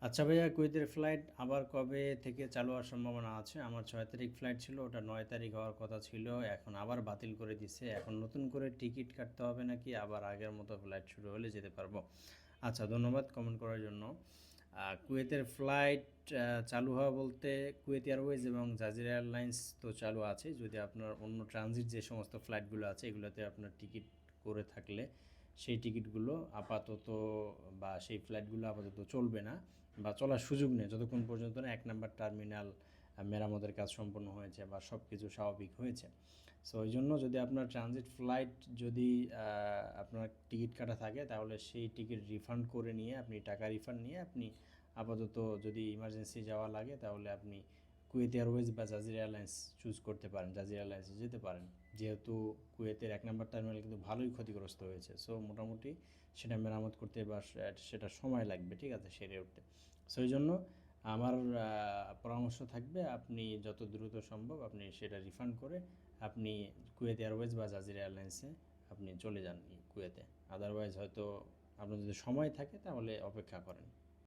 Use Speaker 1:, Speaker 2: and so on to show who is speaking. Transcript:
Speaker 1: আচ্ছা ভাইয়া, কুয়েতের ফ্লাইট আবার কবে থেকে চালু হওয়ার সম্ভাবনা আছে? আমার 6 তারিখ ফ্লাইট ছিল, ওটা 9 তারিখ হওয়ার কথা ছিল, এখন আবার বাতিল করে দিছে। এখন নতুন করে টিকিট কাটতে হবে নাকি আবার আগের মতো ফ্লাইট শুরু হলে যেতে পারবো? আচ্ছা, ধন্যবাদ কমেন্ট করার জন্য। কুয়েতের ফ্লাইট চালু হওয়া বলতে কুয়েত এয়ারওয়েজ এবং জাজিরা এয়ারলাইন্স তো চালু আছে। যদি আপনার অন্য ট্রানজিট যে সমস্ত ফ্লাইটগুলো আছে এগুলোতে আপনার টিকিট করে থাকলে সেই টিকিটগুলো আপাতত বা সেই ফ্লাইটগুলো আপাতত চলবে না বা চলার সুযোগ নেই যতক্ষণ পর্যন্ত না 1 নম্বর টার্মিনাল মেরামতের কাজ সম্পন্ন হয়েছে বা সব কিছু স্বাভাবিক হয়েছে। সো ওই জন্য যদি আপনার ট্রানজিট ফ্লাইট যদি আপনার টিকিট কাটা থাকে তাহলে সেই টিকিট রিফান্ড করে নিয়ে আপনি টাকা রিফান্ড নিয়ে আপনি আপাতত যদি ইমার্জেন্সি যাওয়া লাগে তাহলে আপনি কুয়েত এয়ারওয়েজ বা জাজিরা এয়ারলাইন্স চুজ করতে পারেন, জাজিরা এয়ারলাইন্সে যেতে পারেন। যেহেতু কুয়েতের 1 নম্বর টার্মিনাল কিন্তু ভালোই ক্ষতিগ্রস্ত হয়েছে, সো মোটামুটি সেটা মেরামত করতে বা সেটা সময় লাগবে, ঠিক আছে, সেরে উঠতে। সো এই জন্য আমার পরামর্শ থাকবে আপনি যত দ্রুত সম্ভব আপনি সেটা রিফান্ড করে আপনি কুয়েত এয়ারওয়েজ বা জাজিরা এয়ারলাইন্সে আপনি চলে যান কুয়েতে। আদারওয়াইজ হয়তো আপনার যদি সময় থাকে তাহলে অপেক্ষা করেন।